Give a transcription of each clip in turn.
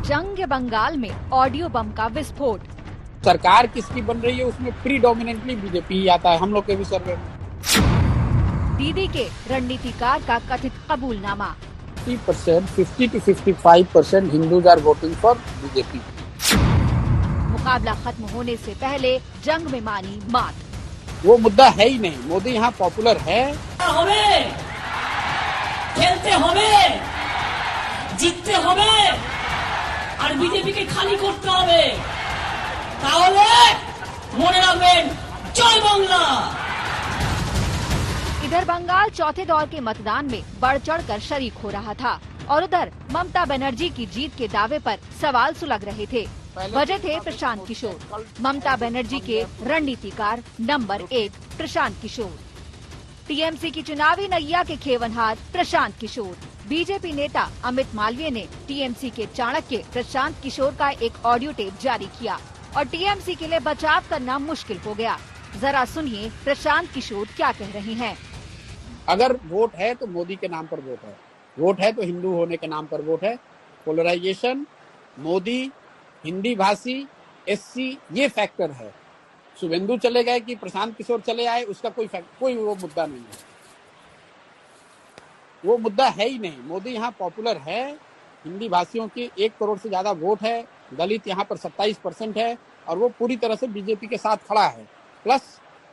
जंग बंगाल में ऑडियो बम का विस्फोट। सरकार किसकी बन रही है उसमें प्रीडोमिनेंटली बीजेपी ही आता है हम लोग के भी सर्वे में। दीदी के रणनीतिकार का कथित कबूलनामा। 50 to 55% Hindus are voting for BJP. मुकाबला खत्म होने से पहले जंग में मानी मात। वो मुद्दा है ही नहीं, मोदी यहाँ पॉपुलर है। हमें खेलते हमें জিততে হবে আর বিজেপিকে খালি করতে হবে, তাহলে মনে রাখবেন জয় বাংলা। इधर बंगाल चौथे दौर के मतदान में बढ़ चढ़कर शरीक हो रहा था और उधर ममता बनर्जी की जीत के दावे पर सवाल सुलग रहे थे। वजह थे प्रशांत किशोर, ममता बनर्जी के रणनीतिकार नंबर 1 प्रशांत किशोर। टीएमसी की चुनावी नैया के खेवनहार प्रशांत किशोर। बीजेपी नेता अमित मालवीय ने टीएमसी के चाणक्य प्रशांत किशोर का एक ऑडियो टेप जारी किया और टीएमसी के लिए बचाव करना मुश्किल हो गया। जरा सुनिए प्रशांत किशोर क्या कह रहे हैं। अगर वोट है तो मोदी के नाम पर वोट है, वोट है तो हिंदू होने के नाम पर वोट है। पोलराइजेशन, मोदी, हिंदी भाषी, एससी, ये फैक्टर है। शुभेंदु चले गए कि प्रशांत किशोर चले आए, उसका कोई वो मुद्दा नहीं है, वो मुद्दा है ही नहीं। मोदी यहाँ पॉपुलर है, हिंदी भाषियों की 1 करोड़ से ज्यादा वोट है, दलित यहाँ पर 27% है और वो पूरी तरह से बीजेपी के साथ खड़ा है। प्लस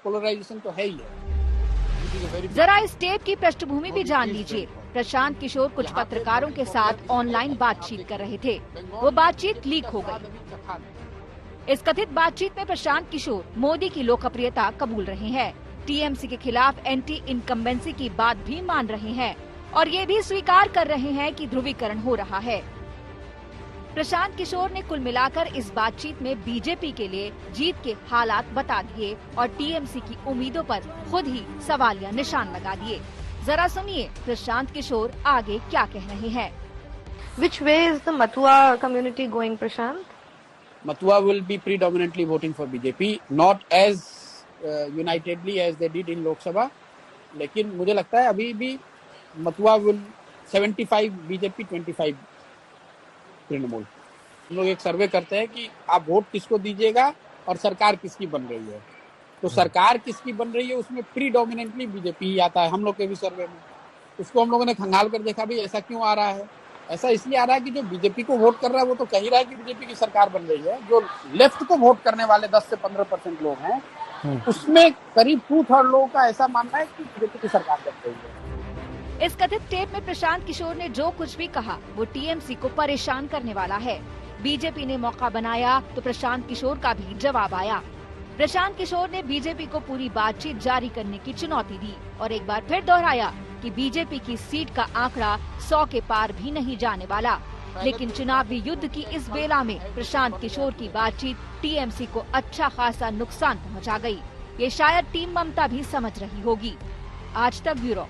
पोलराइजेशन तो है ही है। जरा इस टेप की पृष्ठभूमि भी जान लीजिए। प्रशांत किशोर कुछ पत्रकारों के साथ ऑनलाइन बातचीत कर रहे थे, वो बातचीत लीक हो गई। इस कथित बातचीत में प्रशांत किशोर मोदी की लोकप्रियता कबूल रहे हैं, टीएमसी के खिलाफ एंटी इनकम्बेंसी की बात भी मान रहे हैं और ये भी स्वीकार कर रहे हैं कि ध्रुवीकरण हो रहा है। प्रशांत किशोर ने कुल मिलाकर इस बातचीत में बीजेपी के लिए जीत के हालात बता दिए और टीएमसी की उम्मीदों पर खुद ही सवालिया निशान लगा दिए। जरा सुनिए प्रशांत किशोर आगे क्या कह रहे हैं। Which way is the Matua community going, Prashant? Matua will be predominantly voting for BJP, not as unitedly as they did in Lok Sabha, लेकिन मुझे लगता है अभी भी मथुआ विल 75 बीजेपी 25 तृणमूल। हम लोग एक सर्वे करते हैं कि आप वोट किसको दीजिएगा और सरकार किसकी बन रही है, तो सरकार किसकी बन रही है उसमें प्रीडोमिनेंटली बीजेपी ही आता है हम लोग के भी सर्वे में। उसको हम लोगों ने खंगाल कर देखा भी ऐसा क्यों आ रहा है। ऐसा इसलिए आ रहा है कि जो बीजेपी को वोट कर रहा है वो तो कह ही रहा है कि बीजेपी की सरकार बन रही है। जो लेफ्ट को वोट करने वाले 10 से 15% लोग हैं उसमें करीब 2/3 लोगों का ऐसा मानना है कि बीजेपी की सरकार बन रही है। इस कथित टेप में प्रशांत किशोर ने जो कुछ भी कहा वो टीएमसी को परेशान करने वाला है। बीजेपी ने मौका बनाया तो प्रशांत किशोर का भी जवाब आया। प्रशांत किशोर ने बीजेपी को पूरी बातचीत जारी करने की चुनौती दी और एक बार फिर दोहराया कि बीजेपी की सीट का आंकड़ा 100 के पार भी नहीं जाने वाला। लेकिन चुनावी युद्ध की इस बेला में प्रशांत किशोर की बातचीत टीएमसी को अच्छा खासा नुकसान पहुंचा गई। ये शायद टीम ममता भी समझ रही होगी। आज तक ब्यूरो।